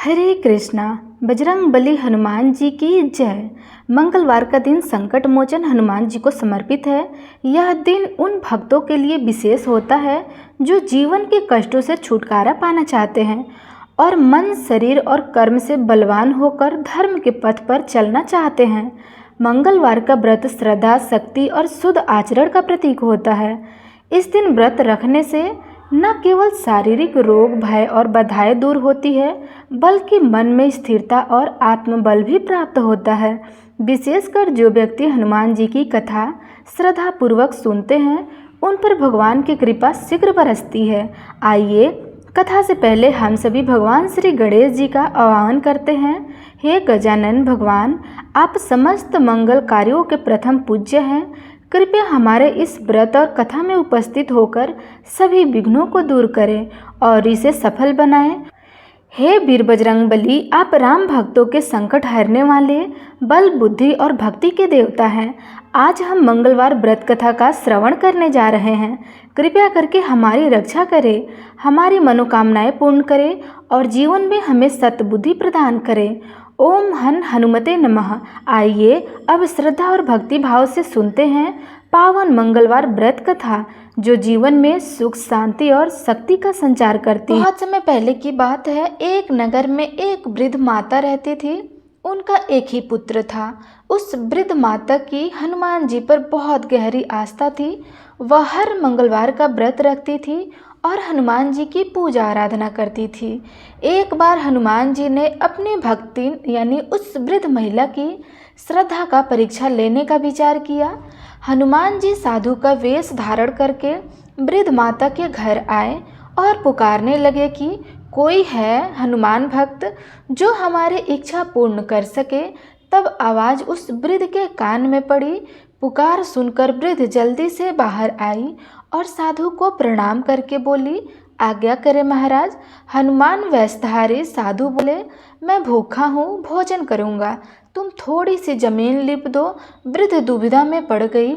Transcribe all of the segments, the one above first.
हरे कृष्णा। बजरंग बली हनुमान जी की जय। मंगलवार का दिन संकट मोचन हनुमान जी को समर्पित है। यह दिन उन भक्तों के लिए विशेष होता है जो जीवन के कष्टों से छुटकारा पाना चाहते हैं और मन, शरीर और कर्म से बलवान होकर धर्म के पथ पर चलना चाहते हैं। मंगलवार का व्रत श्रद्धा, शक्ति और शुद्ध आचरण का प्रतीक होता है। इस दिन व्रत रखने से न केवल शारीरिक रोग, भय और बाधाएं दूर होती है, बल्कि मन में स्थिरता और आत्मबल भी प्राप्त होता है। विशेषकर जो व्यक्ति हनुमान जी की कथा श्रद्धापूर्वक सुनते हैं, उन पर भगवान की कृपा शीघ्र बरसती है। आइए, कथा से पहले हम सभी भगवान श्री गणेश जी का आह्वान करते हैं। हे गजानन भगवान, आप समस्त मंगल कार्यों के प्रथम पूज्य हैं। कृपया हमारे इस व्रत और कथा में उपस्थित होकर सभी विघ्नों को दूर करें और इसे सफल बनाएं। हे वीर बजरंग बली, आप राम भक्तों के संकट हरने वाले, बल, बुद्धि और भक्ति के देवता हैं। आज हम मंगलवार व्रत कथा का श्रवण करने जा रहे हैं। कृपया करके हमारी रक्षा करें, हमारी मनोकामनाएं पूर्ण करें और जीवन में हमें सद्बुद्धि प्रदान करें। ओम हनुमते नमः। आइए अब श्रद्धा और भक्ति भाव से सुनते हैं पावन मंगलवार व्रत कथा, जो जीवन में सुख, शांति और शक्ति का संचार करती है। बहुत समय पहले की बात है। एक नगर में एक वृद्ध माता रहती थी। उनका एक ही पुत्र था। उस वृद्ध माता की हनुमान जी पर बहुत गहरी आस्था थी। वह हर मंगलवार का व्रत रखती थी और हनुमान जी की पूजा आराधना करती थी। एक बार हनुमान जी ने अपनी भक्ति यानी उस वृद्ध महिला की श्रद्धा का परीक्षा लेने का विचार किया। हनुमान जी साधु का वेश धारण करके वृद्ध माता के घर आए और पुकारने लगे कि कोई है हनुमान भक्त जो हमारी इच्छा पूर्ण कर सके। तब आवाज़ उस वृद्ध के कान में पड़ी। पुकार सुनकर वृद्ध जल्दी से बाहर आई और साधु को प्रणाम करके बोली, आज्ञा करें महाराज। हनुमान वेशधारी साधु बोले, मैं भूखा हूँ, भोजन करूँगा, तुम थोड़ी सी जमीन लिप दो। वृद्ध दुविधा में पड़ गई,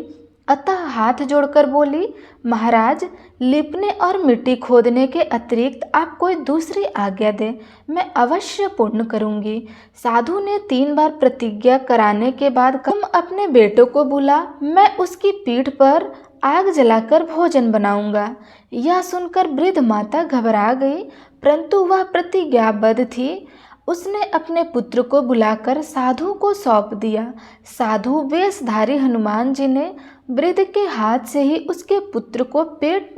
अतः हाथ जोड़कर बोली, महाराज, लिपने और मिट्टी खोदने के अतिरिक्त आप कोई दूसरी आज्ञा दें, मैं अवश्य पूर्ण करूंगी। साधु ने 3 बार प्रतिज्ञा कराने के बाद, तुम अपने बेटों को बुला, मैं उसकी पीठ पर आग जलाकर भोजन बनाऊंगा। यह सुनकर वृद्ध माता घबरा गई, परंतु वह प्रतिज्ञाबद्ध थी। उसने अपने पुत्र को बुलाकर साधु को सौंप दिया। साधु वेशधारी हनुमान जी ने वृद्ध के हाथ से ही उसके पुत्र को पेट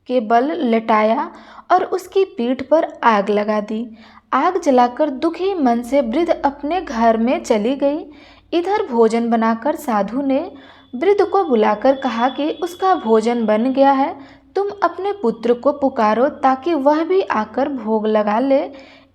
के बल लटाया और उसकी पीठ पर आग लगा दी। आग जलाकर दुखी मन से वृद्ध अपने घर में चली गई। इधर भोजन बनाकर साधु ने वृद्ध को बुलाकर कहा कि उसका भोजन बन गया है, तुम अपने पुत्र को पुकारो ताकि वह भी आकर भोग लगा ले।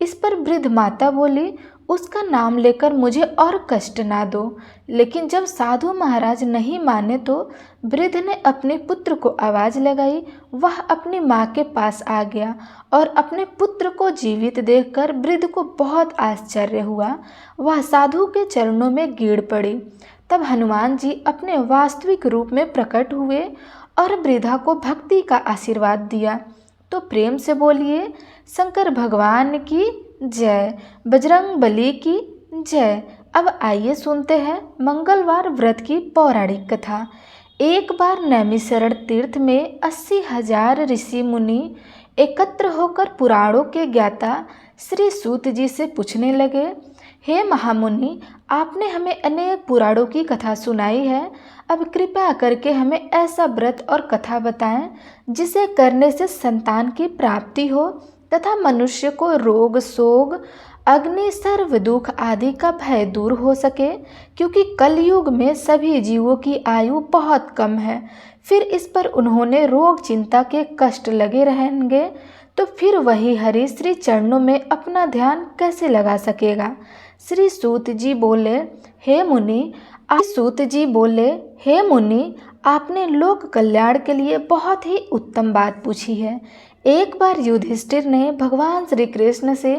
इस पर वृद्ध माता बोली, उसका नाम लेकर मुझे और कष्ट ना दो। लेकिन जब साधु महाराज नहीं माने तो वृद्ध ने अपने पुत्र को आवाज़ लगाई। वह अपनी माँ के पास आ गया और अपने पुत्र को जीवित देखकर वृद्ध को बहुत आश्चर्य हुआ। वह साधु के चरणों में गिर पड़ी। तब हनुमान जी अपने वास्तविक रूप में प्रकट हुए और वृद्धा को भक्ति का आशीर्वाद दिया। तो प्रेम से बोलिए, शंकर भगवान की जय, बजरंग बली की जय। अब आइए सुनते हैं मंगलवार व्रत की पौराणिक कथा। एक बार नैमिषारण्य तीर्थ में 80,000 ऋषि मुनि एकत्र होकर पुराणों के ज्ञाता श्री सूत जी से पूछने लगे, हे महामुनि, आपने हमें अनेक पुराणों की कथा सुनाई है। अब कृपया करके हमें ऐसा व्रत और कथा बताएं जिसे करने से संतान की प्राप्ति हो तथा मनुष्य को रोग, शोक, अग्नि, सर्व दुख आदि का भय दूर हो सके, क्योंकि कलयुग में सभी जीवों की आयु बहुत कम है। फिर इस पर उन्होंने रोग, चिंता के कष्ट लगे रहेंगे तो फिर वही हरि श्री चरणों में अपना ध्यान कैसे लगा सकेगा। श्री सूत जी बोले, हे मुनि, आपने लोक कल्याण के लिए बहुत ही उत्तम बात पूछी है। एक बार युधिष्ठिर ने भगवान श्री कृष्ण से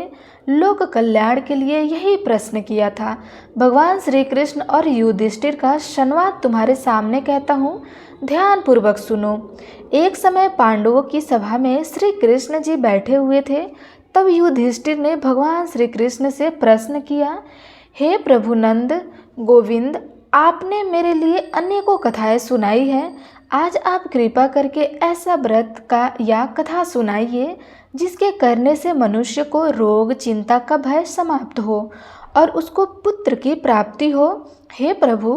लोक कल्याण के लिए यही प्रश्न किया था। भगवान श्री कृष्ण और युधिष्ठिर का संवाद तुम्हारे सामने कहता हूँ, ध्यान पूर्वक सुनो। एक समय पांडवों की सभा में श्री कृष्ण जी बैठे हुए थे। तब युधिष्ठिर ने भगवान श्री कृष्ण से प्रश्न किया, हे प्रभु नंद गोविंद, आपने मेरे लिए अनेकों कथाएं सुनाई हैं। आज आप कृपा करके ऐसा व्रत का या कथा सुनाइए जिसके करने से मनुष्य को रोग चिंता का भय समाप्त हो और उसको पुत्र की प्राप्ति हो। हे प्रभु,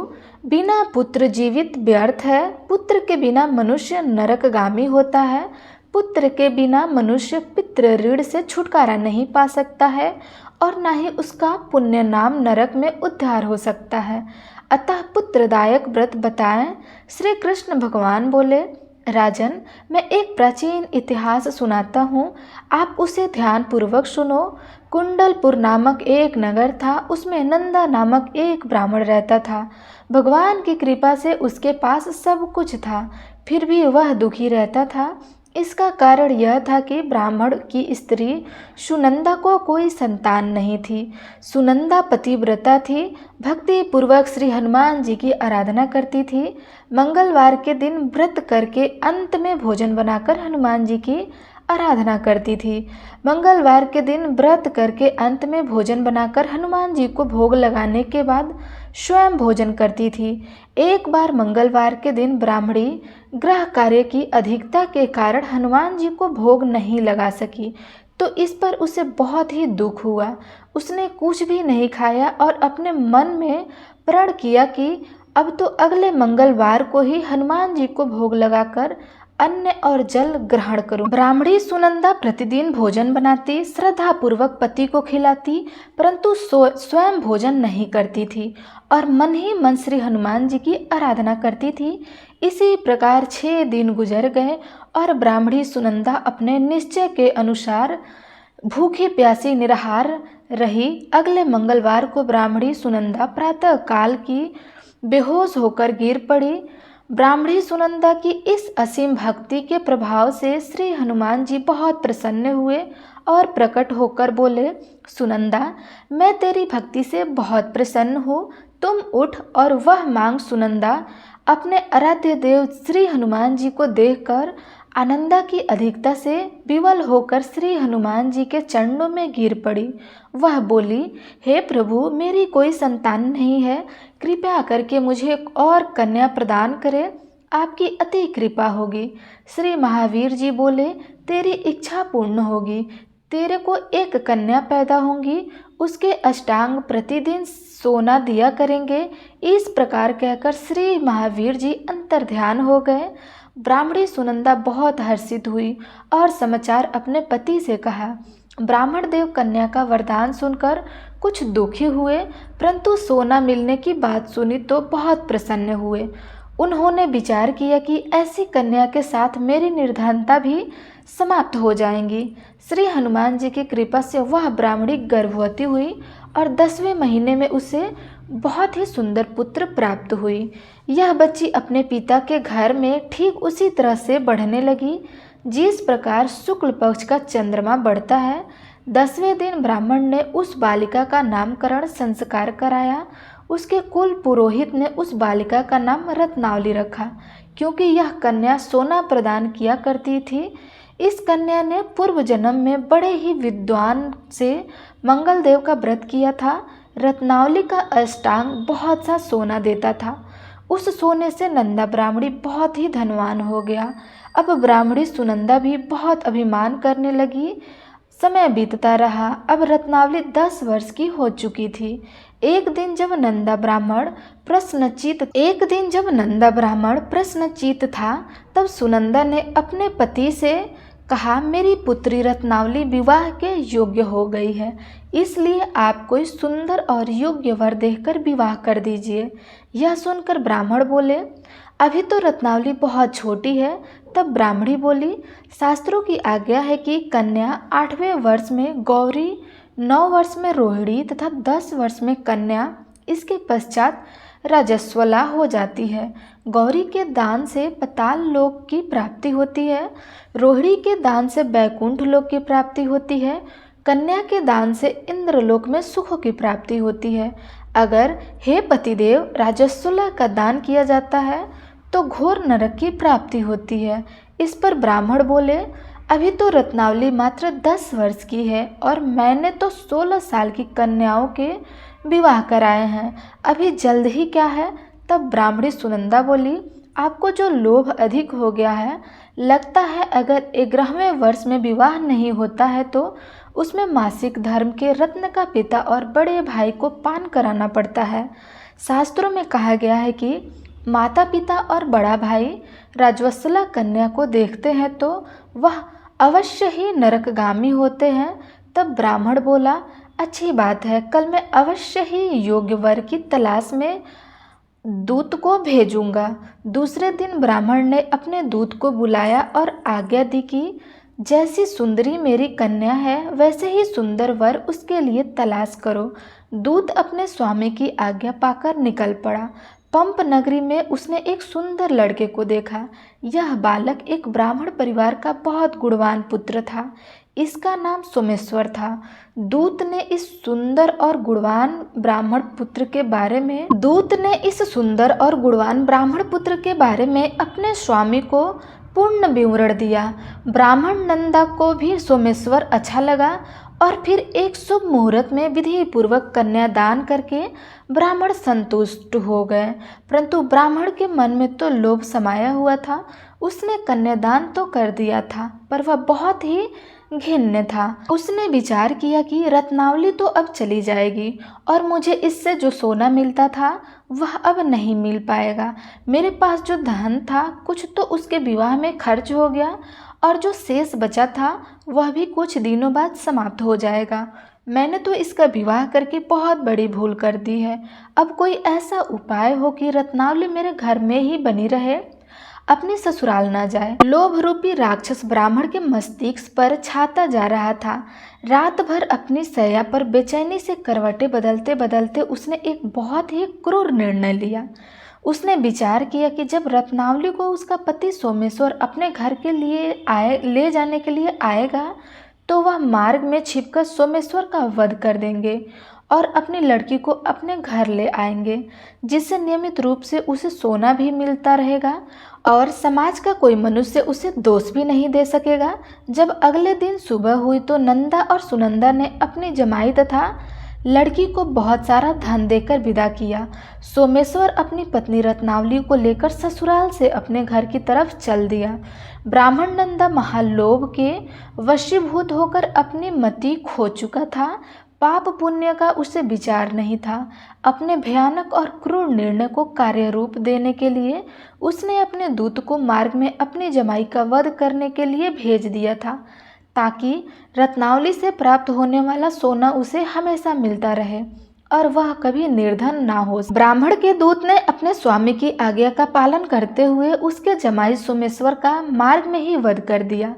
बिना पुत्र जीवित व्यर्थ है। पुत्र के बिना मनुष्य नरकगामी होता है। पुत्र के बिना मनुष्य पितृ ऋण से छुटकारा नहीं पा सकता है और न ही उसका पुण्य नाम नरक में उद्धार हो सकता है। अतः पुत्रदायक व्रत बताएं। श्री कृष्ण भगवान बोले, राजन, मैं एक प्राचीन इतिहास सुनाता हूँ, आप उसे ध्यान पूर्वक सुनो। कुंडलपुर नामक एक नगर था, उसमें नंदा नामक एक ब्राह्मण रहता था। भगवान की कृपा से उसके पास सब कुछ था, फिर भी वह दुखी रहता था। इसका कारण यह था कि ब्राह्मण की स्त्री सुनंदा को कोई संतान नहीं थी। सुनंदा पतिव्रता थी, भक्ति पूर्वक श्री हनुमान जी की आराधना करती थी। मंगलवार के दिन व्रत करके अंत में भोजन बनाकर हनुमान जी की आराधना करती थी। मंगलवार के दिन व्रत करके अंत में भोजन बनाकर हनुमान जी को भोग लगाने के बाद स्वयं भोजन करती थी। एक बार मंगलवार के दिन ब्राह्मणी गृह कार्य की अधिकता के कारण हनुमान जी को भोग नहीं लगा सकी, तो इस पर उसे बहुत ही दुख हुआ। उसने कुछ भी नहीं खाया और अपने मन में प्रण किया कि अब तो अगले मंगलवार को ही हनुमान जी को भोग लगाकर अन्न और जल ग्रहण करूं। ब्राह्मणी सुनंदा प्रतिदिन भोजन बनाती, श्रद्धा पूर्वक पति को खिलाती, परंतु स्वयं भोजन नहीं करती थी और मन ही मन श्री हनुमान जी की आराधना करती थी। इसी प्रकार 6 दिन गुजर गए और ब्राह्मणी सुनंदा अपने निश्चय के अनुसार भूखी प्यासी निराहार रही। अगले मंगलवार को ब्राह्मणी सुनंदा प्रातः काल की बेहोश होकर गिर पड़ी। ब्राह्मणी सुनंदा की इस असीम भक्ति के प्रभाव से श्री हनुमान जी बहुत प्रसन्न हुए और प्रकट होकर बोले, सुनंदा, मैं तेरी भक्ति से बहुत प्रसन्न हूँ, तुम उठ और वह मांग। सुनंदा अपने आराध्य देव श्री हनुमान जी को देखकर आनंदा की अधिकता से विवल होकर श्री हनुमान जी के चरणों में गिर पड़ी। वह बोली, हे प्रभु, मेरी कोई संतान नहीं है, कृपया करके मुझे एक और कन्या प्रदान करें, आपकी अति कृपा होगी। श्री महावीर जी बोले, तेरी इच्छा पूर्ण होगी, तेरे को एक कन्या पैदा होंगी, उसके अष्टांग प्रतिदिन सोना दिया करेंगे। इस प्रकार कहकर श्री महावीर जी अंतर्ध्यान हो गए। ब्राह्मणी सुनंदा बहुत हर्षित हुई और समाचार अपने पति से कहा। ब्राह्मण देव कन्या का वरदान सुनकर कुछ दुखी हुए, परंतु सोना मिलने की बात सुनी तो बहुत प्रसन्न हुए। उन्होंने विचार किया कि ऐसी कन्या के साथ मेरी निर्धनता भी समाप्त हो जाएंगी। श्री हनुमान जी की कृपा से वह ब्राह्मणी गर्भवती हुई और 10वें महीने में उसे बहुत ही सुंदर पुत्र प्राप्त हुई। यह बच्ची अपने पिता के घर में ठीक उसी तरह से बढ़ने लगी जिस प्रकार शुक्ल पक्ष का चंद्रमा बढ़ता है। 10वें दिन ब्राह्मण ने उस बालिका का नामकरण संस्कार कराया। उसके कुल पुरोहित ने उस बालिका का नाम रत्नावली रखा, क्योंकि यह कन्या सोना प्रदान किया करती थी। इस कन्या ने पूर्व जन्म में बड़े ही विद्वान से मंगलदेव का व्रत किया था। रत्नावली का अष्टांग बहुत सा सोना देता था। उस सोने से नंदा ब्राह्मणी बहुत ही धनवान हो गया। अब ब्राह्मणी सुनंदा भी बहुत अभिमान करने लगी। समय बीतता रहा। अब रत्नावली 10 वर्ष की हो चुकी थी। एक दिन जब नंदा ब्राह्मण प्रश्नचित था, तब सुनंदा ने अपने पति से कहा, मेरी पुत्री रत्नावली विवाह के योग्य हो गई है, इसलिए आप कोई सुंदर और योग्य वर देखकर विवाह कर दीजिए। यह सुनकर ब्राह्मण बोले, अभी तो रत्नावली बहुत छोटी है। तब ब्राह्मणी बोली, शास्त्रों की आज्ञा है कि कन्या 8वें वर्ष में गौरी, 9 वर्ष में रोहिणी तथा 10 वर्ष में कन्या, इसके पश्चात राजस्वला हो जाती है। गौरी के दान से पाताल लोक की प्राप्ति होती है, रोहिणी के दान से बैकुंठ लोक की प्राप्ति होती है, कन्या के दान से इंद्रलोक में सुख की प्राप्ति होती है। अगर हे पतिदेव राजस्वला का दान किया जाता है तो घोर नरक की प्राप्ति होती है। इस पर ब्राह्मण बोले, अभी तो रत्नावली मात्र 10 वर्ष की है और मैंने तो 16 साल की कन्याओं के विवाह कराए हैं, अभी जल्द ही क्या है। तब ब्राह्मणी सुनंदा बोली, आपको जो लोभ अधिक हो गया है, लगता है अगर 11वें वर्ष में विवाह नहीं होता है तो उसमें मासिक धर्म के रत्न का पिता और बड़े भाई को पान कराना पड़ता है। शास्त्रों में कहा गया है कि माता पिता और बड़ा भाई राजवत्सला कन्या को देखते हैं तो वह अवश्य ही नरकगामी होते हैं। तब ब्राह्मण बोला, अच्छी बात है, कल मैं अवश्य ही योग्य वर की तलाश में दूत को भेजूंगा। दूसरे दिन ब्राह्मण ने अपने दूत को बुलाया और आज्ञा दी कि जैसी सुंदरी मेरी कन्या है वैसे ही सुंदर वर उसके लिए तलाश करो। दूत अपने स्वामी की आज्ञा पाकर निकल पड़ा। पंप नगरी में उसने एक सुंदर लड़के को देखा। यह बालक एक ब्राह्मण परिवार का बहुत गुणवान पुत्र था। इसका नाम सोमेश्वर था। दूत ने इस सुंदर और गुणवान ब्राह्मण पुत्र के बारे में अपने स्वामी को पूर्ण विवरण दिया। ब्राह्मण नंदा को भी सोमेश्वर अच्छा लगा और फिर एक शुभ मुहूर्त में विधि पूर्वक कन्यादान करके ब्राह्मण संतुष्ट हो गए। परंतु ब्राह्मण के मन में तो लोभ समाया हुआ था। उसने कन्यादान तो कर दिया था पर वह बहुत ही घिन्न था। उसने विचार किया कि रत्नावली तो अब चली जाएगी और मुझे इससे जो सोना मिलता था वह अब नहीं मिल पाएगा। मेरे पास जो धन था कुछ तो उसके विवाह में खर्च हो गया और जो शेष बचा था वह भी कुछ दिनों बाद समाप्त हो जाएगा। मैंने तो इसका विवाह करके बहुत बड़ी भूल कर दी है। अब कोई ऐसा उपाय हो कि रत्नावली मेरे घर में ही बनी रहे, अपनी ससुराल न जाए। लोभ रूपी राक्षस ब्राह्मण के मस्तिष्क पर छाता जा रहा था। रात भर अपनी शैया पर बेचैनी से करवटें बदलते बदलते उसने एक बहुत ही क्रूर निर्णय लिया। उसने विचार किया कि जब रत्नावली को उसका पति सोमेश्वर अपने घर के लिए ले जाने के लिए आएगा तो वह मार्ग में छिपकर सोमेश्वर का वध कर देंगे और अपनी लड़की को अपने घर ले आएंगे, जिससे नियमित रूप से उसे सोना भी मिलता रहेगा और समाज का कोई मनुष्य उसे दोष भी नहीं दे सकेगा। जब अगले दिन सुबह हुई तो नंदा और सुनंदा ने अपनी जमाई तथा लड़की को बहुत सारा धन देकर विदा किया। सोमेश्वर अपनी पत्नी रत्नावली को लेकर ससुराल से अपने घर की तरफ चल दिया। ब्राह्मण नंदा महालोभ के वशीभूत होकर अपनी मति खो चुका था। पाप पुण्य का उसे विचार नहीं था। अपने भयानक और क्रूर निर्णय को कार्य रूप देने के लिए उसने अपने दूत को मार्ग में अपनी जमाई का वध करने के लिए भेज दिया था, ताकि रत्नावली से प्राप्त होने वाला सोना उसे हमेशा मिलता रहे और वह कभी निर्धन ना हो। ब्राह्मण के दूत ने अपने स्वामी की आज्ञा का पालन करते हुए उसके जमाई सोमेश्वर का मार्ग में ही वध कर दिया।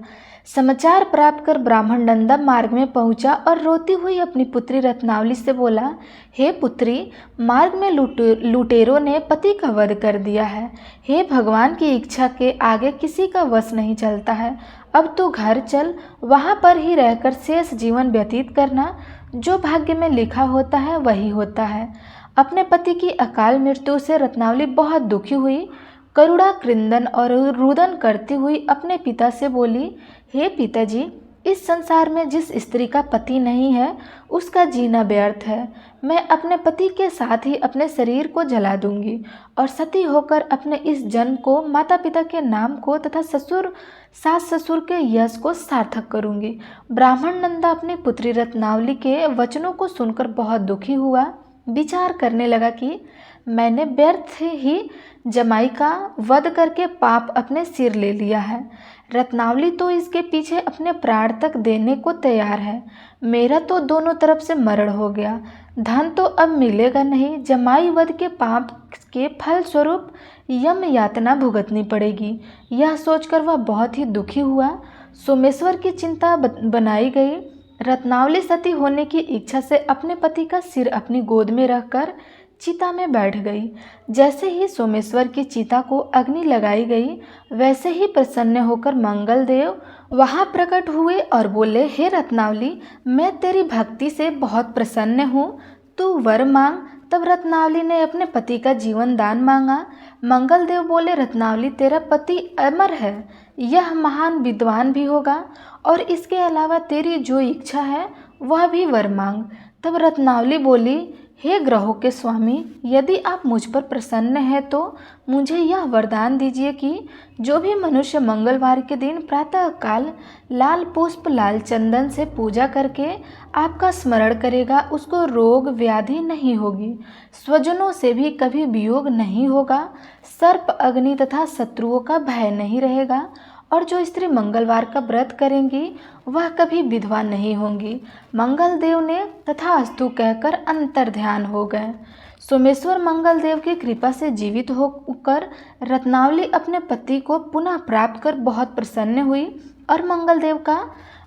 समाचार प्राप्त कर ब्राह्मण नंदा मार्ग में पहुंचा और रोती हुई अपनी पुत्री रत्नावली से बोला, हे पुत्री, मार्ग में लुटेरों ने पति का वध कर दिया है। हे भगवान की इच्छा के आगे किसी का वश नहीं चलता है। अब तो घर चल, वहाँ पर ही रहकर शेष जीवन व्यतीत करना। जो भाग्य में लिखा होता है वही होता है। अपने पति की अकाल मृत्यु से रत्नावली बहुत दुखी हुई। करुणा क्रंदन और रुदन करती हुई अपने पिता से बोली, हे पिताजी, इस संसार में जिस स्त्री का पति नहीं है उसका जीना व्यर्थ है। मैं अपने पति के साथ ही अपने शरीर को जला दूंगी और सती होकर अपने इस जन्म को, माता पिता के नाम को तथा सास ससुर के यश को सार्थक करूंगी। ब्राह्मण नंदा अपनी पुत्री रत्नावली के वचनों को सुनकर बहुत दुखी हुआ। विचार करने लगा कि मैंने व्यर्थ ही जमाई का वध करके पाप अपने सिर ले लिया है। रत्नावली तो इसके पीछे अपने प्राण तक देने को तैयार है। मेरा तो दोनों तरफ से मरण हो गया। धन तो अब मिलेगा नहीं। जमाई वध के पाप के फल स्वरूप यम यातना भुगतनी पड़ेगी। यह सोचकर वह बहुत ही दुखी हुआ। सोमेश्वर की चिंता बनाई गई। रत्नावली सती होने की इच्छा से अपने पति का सिर अपनी गोद में रखकर चिता में बैठ गई। जैसे ही सोमेश्वर की चिता को अग्नि लगाई गई, वैसे ही प्रसन्न होकर मंगल देव वहां प्रकट हुए और बोले, हे रत्नावली, मैं तेरी भक्ति से बहुत प्रसन्न हूँ, तू वर मांग। तब रत्नावली ने अपने पति का जीवन दान मांगा। मंगल देव बोले, रत्नावली, तेरा पति अमर है, यह महान विद्वान भी होगा और इसके अलावा तेरी जो इच्छा है वह भी वर मांग। तब रत्नावली बोली, हे ग्रहों के स्वामी, यदि आप मुझ पर प्रसन्न हैं तो मुझे यह वरदान दीजिए कि जो भी मनुष्य मंगलवार के दिन प्रातःकाल लाल पुष्प लाल चंदन से पूजा करके आपका स्मरण करेगा उसको रोग व्याधि नहीं होगी, स्वजनों से भी कभी वियोग नहीं होगा, सर्प अग्नि तथा शत्रुओं का भय नहीं रहेगा, और जो स्त्री मंगलवार का व्रत करेंगी वह कभी विधवा नहीं होंगी। मंगल देव ने तथास्तु कहकर अंतर ध्यान हो गए। सोमेश्वर मंगल देव की कृपा से जीवित होकर रत्नावली अपने पति को पुनः प्राप्त कर बहुत प्रसन्न हुई और मंगल देव का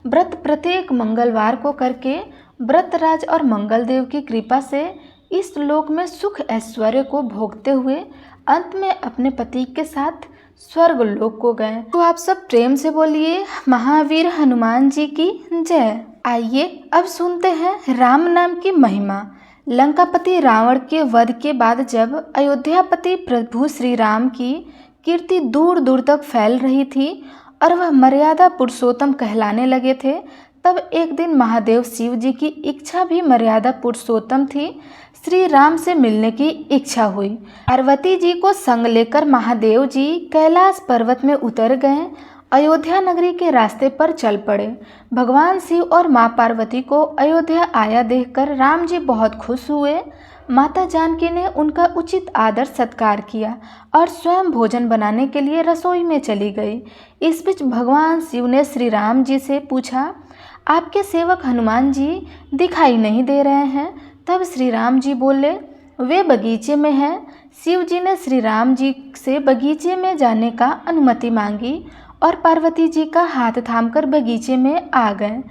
व्रत प्रत्येक मंगलवार को करके व्रतराज और मंगल देव की कृपा से इस लोक में सुख ऐश्वर्य को भोगते हुए अंत में अपने पति के साथ स्वर्ग लोक को गए। तो आप सब प्रेम से बोलिए महावीर हनुमान जी की जय। आइए अब सुनते हैं राम नाम की महिमा। लंकापति रावण के वध के बाद जब अयोध्यापति प्रभु श्री राम की कीर्ति दूर दूर तक फैल रही थी और वह मर्यादा पुरुषोत्तम कहलाने लगे थे, तब एक दिन महादेव शिव जी की इच्छा भी मर्यादा पुरुषोत्तम थी। श्री राम से मिलने की इच्छा हुई। पार्वती जी को संग लेकर महादेव जी कैलाश पर्वत में उतर गए। अयोध्या नगरी के रास्ते पर चल पड़े। भगवान शिव और माँ पार्वती को अयोध्या आया देखकर राम जी बहुत खुश हुए। माता जानकी ने उनका उचित आदर सत्कार किया और स्वयं भोजन बनाने के लिए रसोई में चली गई। इस बीच भगवान शिव ने श्री राम जी से पूछा, आपके सेवक हनुमान जी दिखाई नहीं दे रहे हैं। तब श्री राम जी बोले, वे बगीचे में हैं। शिव जी ने श्री राम जी से बगीचे में जाने का अनुमति मांगी और पार्वती जी का हाथ थामकर बगीचे में आ गए।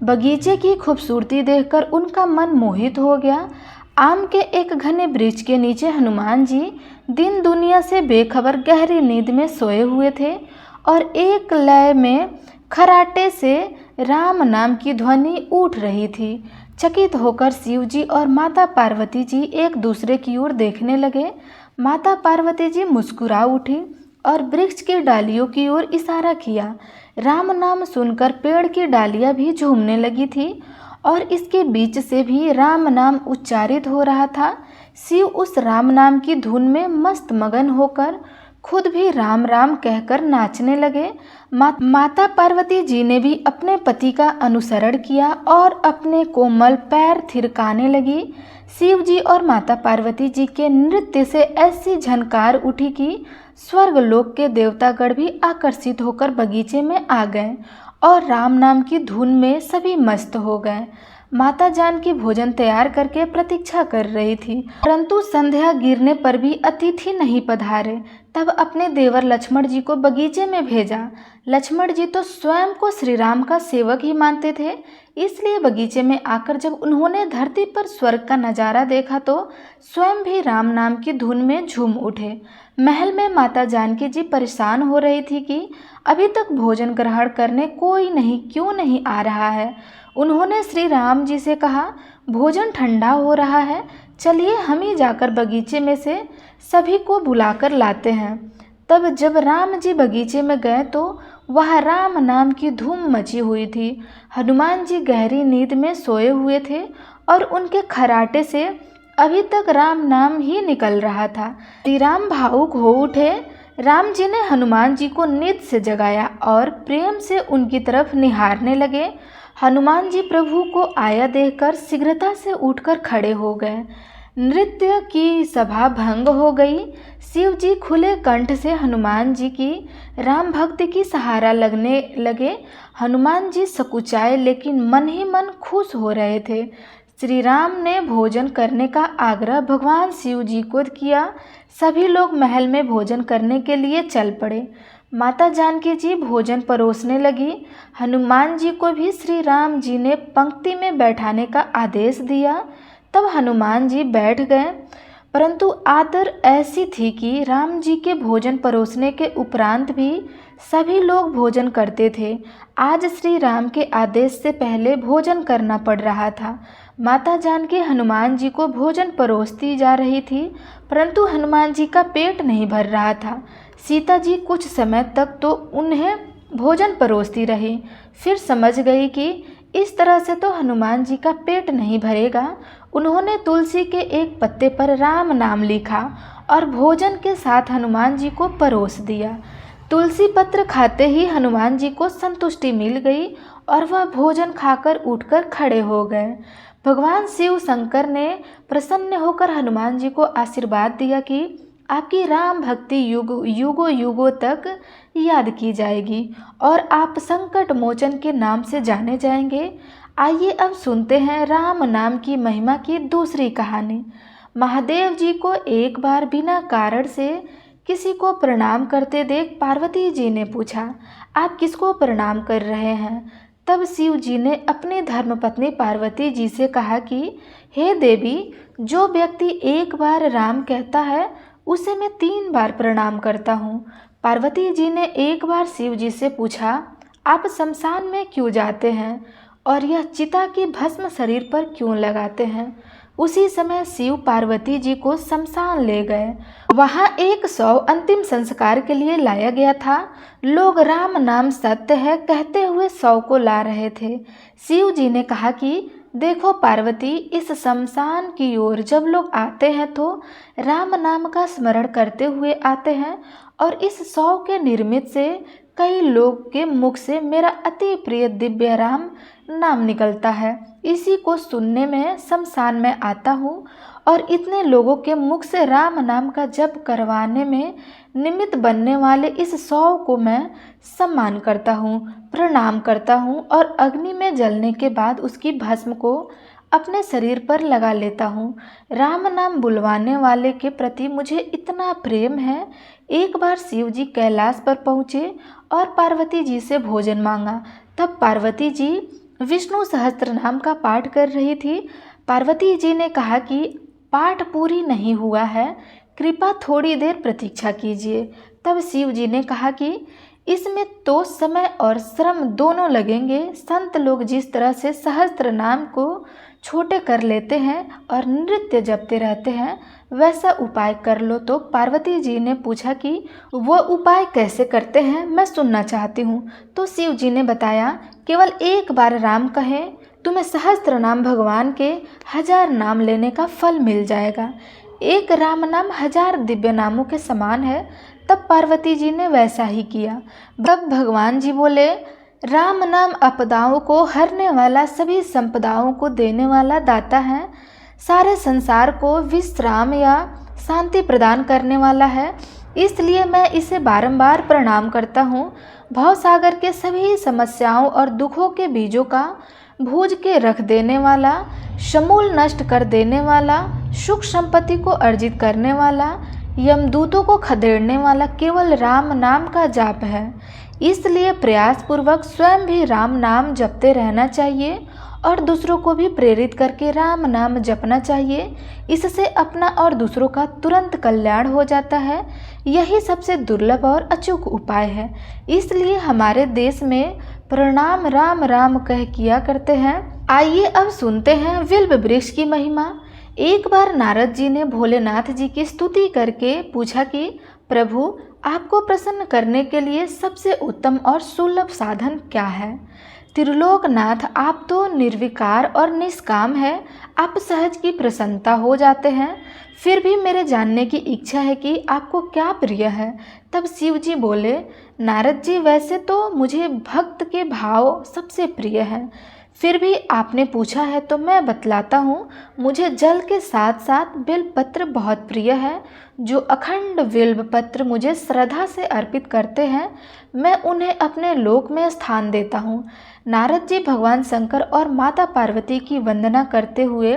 बगीचे की खूबसूरती देखकर उनका मन मोहित हो गया। आम के एक घने वृक्ष के नीचे हनुमान जी दिन दुनिया से बेखबर गहरी नींद में सोए हुए थे और एक लय में खराटे से राम नाम की ध्वनि उठ रही थी। चकित होकर शिव जी और माता पार्वती जी एक दूसरे की ओर देखने लगे। माता पार्वती जी मुस्कुरा उठी और वृक्ष की डालियों की ओर इशारा किया। राम नाम सुनकर पेड़ की डालियां भी झूमने लगी थी और इसके बीच से भी राम नाम उच्चारित हो रहा था। शिव उस राम नाम की धुन में मस्त मगन होकर खुद भी राम राम कहकर नाचने लगे। माता पार्वती जी ने भी अपने पति का अनुसरण किया और अपने कोमल पैर थिरकाने लगी। शिव जी और माता पार्वती जी के नृत्य से ऐसी झनकार उठी कि स्वर्गलोक के देवतागण भी आकर्षित होकर बगीचे में आ गए और राम नाम की धुन में सभी मस्त हो गए। माता जानकी भोजन तैयार करके प्रतीक्षा कर रही थी, परंतु संध्या गिरने पर भी अतिथि नहीं पधारे। तब अपने देवर लक्ष्मण जी को बगीचे में भेजा। लक्ष्मण जी तो स्वयं को श्री राम का सेवक ही मानते थे, इसलिए बगीचे में आकर जब उन्होंने धरती पर स्वर्ग का नज़ारा देखा तो स्वयं भी राम नाम की धुन में झूम उठे। महल में माता जानकी जी परेशान हो रही थी कि अभी तक भोजन ग्रहण करने कोई क्यों नहीं आ रहा है। उन्होंने श्री राम जी से कहा, भोजन ठंडा हो रहा है, चलिए हम ही जाकर बगीचे में से सभी को बुलाकर लाते हैं। तब जब राम जी बगीचे में गए तो वह राम नाम की धूम मची हुई थी। हनुमान जी गहरी नींद में सोए हुए थे और उनके खराटे से अभी तक राम नाम ही निकल रहा था। श्री राम भावुक हो उठे। राम जी ने हनुमान जी को नींद से जगाया और प्रेम से उनकी तरफ निहारने लगे। हनुमान जी प्रभु को आया देखकर शीघ्रता से उठकर खड़े हो गए। नृत्य की सभा भंग हो गई। शिव जी खुले कंठ से हनुमान जी की राम भक्ति की सहारा लगने लगे। हनुमान जी सकुचाए लेकिन मन ही मन खुश हो रहे थे। श्री राम ने भोजन करने का आग्रह भगवान शिव जी को किया। सभी लोग महल में भोजन करने के लिए चल पड़े। माता जानकी जी भोजन परोसने लगी। हनुमान जी को भी श्री राम जी ने पंक्ति में बैठाने का आदेश दिया। तब हनुमान जी बैठ गए, परंतु आदर ऐसी थी कि राम जी के भोजन परोसने के उपरांत भी सभी लोग भोजन करते थे। आज श्री राम के आदेश से पहले भोजन करना पड़ रहा था। माता जानकी हनुमान जी को भोजन परोसती जा रही थी, परंतु हनुमान जी का पेट नहीं भर रहा था। सीता जी कुछ समय तक तो उन्हें भोजन परोसती रही, फिर समझ गई कि इस तरह से तो हनुमान जी का पेट नहीं भरेगा। उन्होंने तुलसी के एक पत्ते पर राम नाम लिखा और भोजन के साथ हनुमान जी को परोस दिया। तुलसी पत्र खाते ही हनुमान जी को संतुष्टि मिल गई और वह भोजन खाकर उठकर खड़े हो गए। भगवान शिव शंकर ने प्रसन्न होकर हनुमान जी को आशीर्वाद दिया कि आपकी राम भक्ति युगों युगों तक याद की जाएगी और आप संकट मोचन के नाम से जाने जाएंगे। आइए अब सुनते हैं राम नाम की महिमा की दूसरी कहानी। महादेव जी को एक बार बिना कारण से किसी को प्रणाम करते देख पार्वती जी ने पूछा, आप किसको प्रणाम कर रहे हैं? तब शिव जी ने अपनी धर्मपत्नी पार्वती जी से कहा कि हे देवी, जो व्यक्ति एक बार राम कहता है उसे मैं 3 बार प्रणाम करता हूँ। पार्वती जी ने एक बार शिव जी से पूछा, आप शमशान में क्यों जाते हैं और यह चिता की भस्म शरीर पर क्यों लगाते हैं? उसी समय शिव पार्वती जी को शमशान ले गए। वहाँ एक शव अंतिम संस्कार के लिए लाया गया था। लोग राम नाम सत्य है कहते हुए शव को ला रहे थे। शिव जी ने कहा कि देखो पार्वती, इस शमशान की ओर जब लोग आते हैं तो राम नाम का स्मरण करते हुए आते हैं और इस शव के निर्मित से कई लोग के मुख से मेरा अति प्रिय दिव्य राम नाम निकलता है। इसी को सुनने में शमशान में आता हूँ और इतने लोगों के मुख से राम नाम का जप करवाने में निमित्त बनने वाले इस शव को मैं सम्मान करता हूँ, प्रणाम करता हूँ और अग्नि में जलने के बाद उसकी भस्म को अपने शरीर पर लगा लेता हूँ। राम नाम बुलवाने वाले के प्रति मुझे इतना प्रेम है। एक बार शिव जी कैलाश पर पहुँचे और पार्वती जी से भोजन मांगा। तब पार्वती जी विष्णु सहस्त्र नाम का पाठ कर रही थी। पार्वती जी ने कहा कि पाठ पूरी नहीं हुआ है, कृपा थोड़ी देर प्रतीक्षा कीजिए। तब शिव जी ने कहा कि इसमें तो समय और श्रम दोनों लगेंगे। संत लोग जिस तरह से सहस्त्र नाम को छोटे कर लेते हैं और नृत्य जपते रहते हैं, वैसा उपाय कर लो। तो पार्वती जी ने पूछा कि वो उपाय कैसे करते हैं, मैं सुनना चाहती हूँ। तो शिव जी ने बताया, केवल एक बार राम कहें, तुम्हें सहस्त्र नाम भगवान के 1000 नाम लेने का फल मिल जाएगा। एक राम नाम 1000 दिव्य नामों के समान है। तब पार्वती जी ने वैसा ही किया। तब भगवान जी बोले, राम नाम आपदाओं को हरने वाला, सभी संपदाओं को देने वाला दाता है, सारे संसार को विश्राम या शांति प्रदान करने वाला है, इसलिए मैं इसे बारंबार प्रणाम करता हूँ। भवसागर के सभी समस्याओं और दुखों के बीजों का भूज के रख देने वाला, समूल नष्ट कर देने वाला, सुख संपत्ति को अर्जित करने वाला, यमदूतों को खदेड़ने वाला केवल राम नाम का जाप है। इसलिए प्रयास पूर्वक स्वयं भी राम नाम जपते रहना चाहिए और दूसरों को भी प्रेरित करके राम नाम जपना चाहिए। इससे अपना और दूसरों का तुरंत कल्याण हो जाता है। यही सबसे दुर्लभ और अचूक उपाय है। इसलिए हमारे देश में प्रणाम राम राम कह किया करते हैं। आइए अब सुनते हैं विल्व वृक्ष की महिमा। एक बार नारद जी ने भोलेनाथ जी की स्तुति करके पूछा कि प्रभु, आपको प्रसन्न करने के लिए सबसे उत्तम और सुलभ साधन क्या है? त्रिलोकनाथ, आप तो निर्विकार और निष्काम है, आप सहज की प्रसन्नता हो जाते हैं। फिर भी मेरे जानने की इच्छा है कि आपको क्या प्रिय है। तब शिव जी बोले, नारद जी, वैसे तो मुझे भक्त के भाव सबसे प्रिय है, फिर भी आपने पूछा है तो मैं बतलाता हूँ। मुझे जल के साथ साथ बेलपत्र बहुत प्रिय है। जो अखंड बेलपत्र मुझे श्रद्धा से अर्पित करते हैं, मैं उन्हें अपने लोक में स्थान देता हूँ। नारद जी भगवान शंकर और माता पार्वती की वंदना करते हुए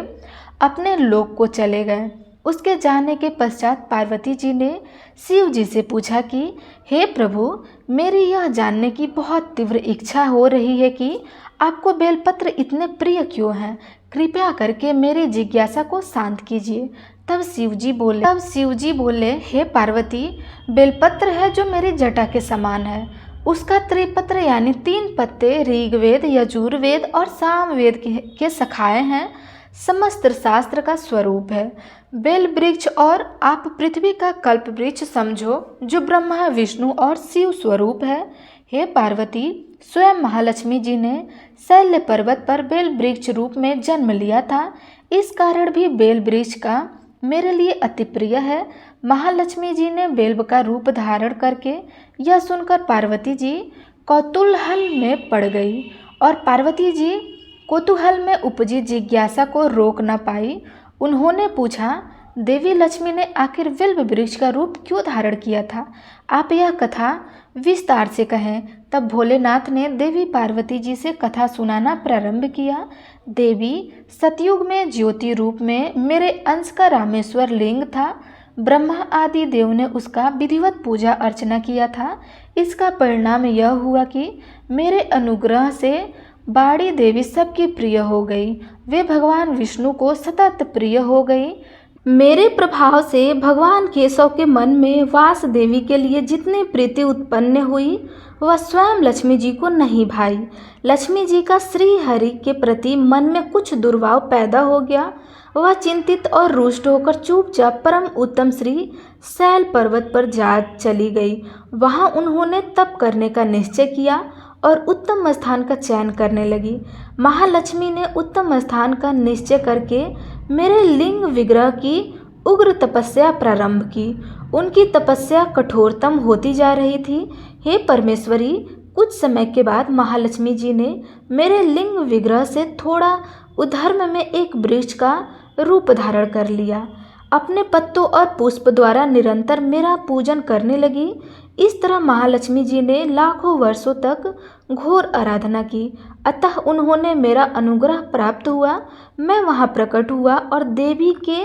अपने लोक को चले गए। उसके जाने के पश्चात पार्वती जी ने शिव जी से पूछा कि हे प्रभु, मेरी यह जानने की बहुत तीव्र इच्छा हो रही है कि आपको बेलपत्र इतने प्रिय क्यों हैं। कृपया करके मेरी जिज्ञासा को शांत कीजिए। तब शिव जी बोले, हे पार्वती, बेलपत्र है जो मेरी जटा के समान है। उसका त्रिपत्र यानी 3 पत्ते ऋग्वेद, यजुर्वेद और सामवेद के सखाए हैं। समस्त शास्त्र का स्वरूप है। बेल वृक्ष और आप पृथ्वी का कल्प वृक्ष समझो, जो ब्रह्मा विष्णु और शिव स्वरूप है। हे पार्वती, स्वयं महालक्ष्मी जी ने शैल्य पर्वत पर बेल वृक्ष रूप में जन्म लिया था। इस कारण भी बेल वृक्ष का मेरे लिए अति प्रिय है। महालक्ष्मी जी ने बेल का रूप धारण करके यह सुनकर पार्वती जी कौतूहल में पड़ गई और पार्वती जी कौतूहल में उपजी जिज्ञासा को रोक न पाई। उन्होंने पूछा, देवी लक्ष्मी ने आखिर बिल्व वृक्ष का रूप क्यों धारण किया था? आप यह कथा विस्तार से कहें। तब भोलेनाथ ने देवी पार्वती जी से कथा सुनाना प्रारंभ किया। देवी, सतयुग में ज्योति रूप में मेरे अंश का रामेश्वर लिंग था। ब्रह्मा आदि देव ने उसका विधिवत पूजा अर्चना किया था। इसका परिणाम यह हुआ कि मेरे अनुग्रह से बाड़ी देवी सबकी प्रिय हो गई। वे भगवान विष्णु को सतत प्रिय हो गई। मेरे प्रभाव से भगवान केशव के मन में वास देवी के लिए जितनी प्रीति उत्पन्न हुई वह स्वयं लक्ष्मी जी को नहीं भाई। लक्ष्मी जी का श्री हरि के प्रति मन में कुछ दुर्भाव पैदा हो गया। वह चिंतित और रुष्ट होकर चुपचाप परम उत्तम श्री शैल पर्वत पर जा चली गई। वहां उन्होंने तप करने का निश्चय किया और उत्तम स्थान का चयन करने लगी। महालक्ष्मी ने उत्तम स्थान का निश्चय करके मेरे लिंग विग्रह की उग्र तपस्या प्रारंभ की। उनकी तपस्या कठोरतम होती जा रही थी। हे परमेश्वरी, कुछ समय के बाद महालक्ष्मी जी ने मेरे लिंग विग्रह से थोड़ा उधर्म में एक वृक्ष का रूप धारण कर लिया। अपने पत्तों और पुष्प द्वारा निरंतर मेरा पूजन करने लगी। इस तरह महालक्ष्मी जी ने लाखों वर्षों तक घोर आराधना की। अतः उन्होंने मेरा अनुग्रह प्राप्त हुआ। मैं वहां प्रकट हुआ और देवी के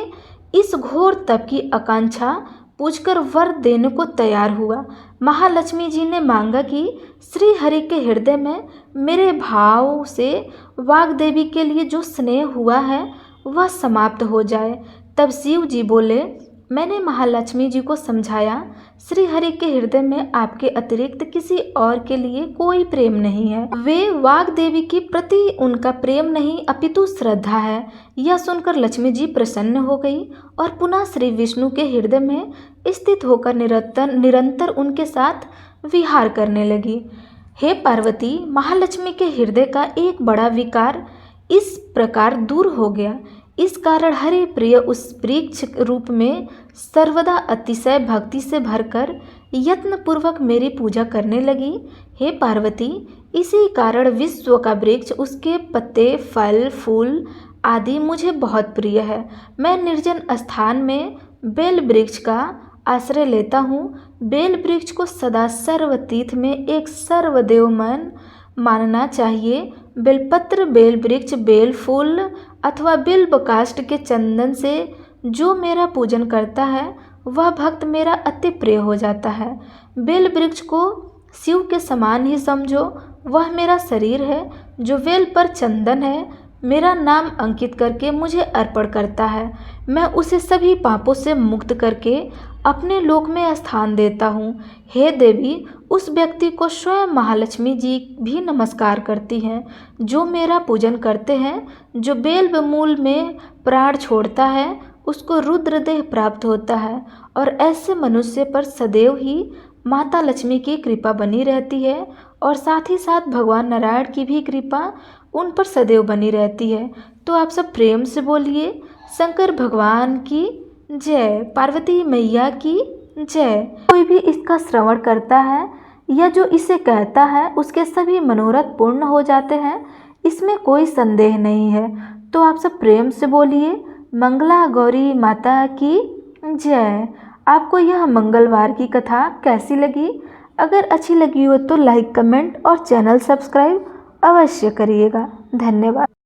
इस घोर तप की आकांक्षा पूछकर वर देने को तैयार हुआ। महालक्ष्मी जी ने मांगा कि श्री हरि के हृदय में मेरे भाव से वाग्देवी के लिए जो स्नेह हुआ है वह समाप्त हो जाए। तब शिव जी बोले, मैंने महालक्ष्मी जी को समझाया, श्री हरि के हृदय में आपके अतिरिक्त किसी और के लिए कोई प्रेम नहीं है। वे वाग्देवी के प्रति उनका प्रेम नहीं अपितु श्रद्धा है। यह सुनकर लक्ष्मी जी प्रसन्न हो गई और पुनः श्री विष्णु के हृदय में स्थित होकर निरंतर उनके साथ विहार करने लगी। हे पार्वती, महालक्ष्मी के हृदय का एक बड़ा विकार इस प्रकार दूर हो गया। इस कारण हरि प्रिय उस वृक्ष रूप में सर्वदा अतिशय भक्ति से भरकर यत्न पूर्वक मेरी पूजा करने लगी। हे पार्वती, इसी कारण विश्व का वृक्ष, उसके पत्ते, फल, फूल आदि मुझे बहुत प्रिय है। मैं निर्जन स्थान में बेल वृक्ष का आश्रय लेता हूँ। बेल वृक्ष को सदा सर्वतीर्थ में एक सर्वदेवमन मानना चाहिए। बेलपत्र, बेल वृक्ष, बेल फूल अथवा बिल्व काष्ठ के चंदन से जो मेरा पूजन करता है वह भक्त मेरा अति प्रिय हो जाता है। बेल वृक्ष को शिव के समान ही समझो। वह मेरा शरीर है जो बेल पर चंदन है मेरा नाम अंकित करके मुझे अर्पण करता है। मैं उसे सभी पापों से मुक्त करके अपने लोक में स्थान देता हूँ। हे देवी, उस व्यक्ति को स्वयं महालक्ष्मी जी भी नमस्कार करती हैं जो मेरा पूजन करते हैं। जो बेल मूल में प्राण छोड़ता है उसको रुद्रदेह प्राप्त होता है और ऐसे मनुष्य पर सदैव ही माता लक्ष्मी की कृपा बनी रहती है और साथ ही साथ भगवान नारायण की भी कृपा उन पर सदैव बनी रहती है। तो आप सब प्रेम से बोलिए, शंकर भगवान की जय, पार्वती मैया की जय। कोई भी इसका श्रवण करता है या जो इसे कहता है उसके सभी मनोरथ पूर्ण हो जाते हैं, इसमें कोई संदेह नहीं है। तो आप सब प्रेम से बोलिए, मंगला गौरी माता की जय। आपको यह मंगलवार की कथा कैसी लगी? अगर अच्छी लगी हो तो लाइक, कमेंट और चैनल सब्सक्राइब अवश्य करिएगा। धन्यवाद।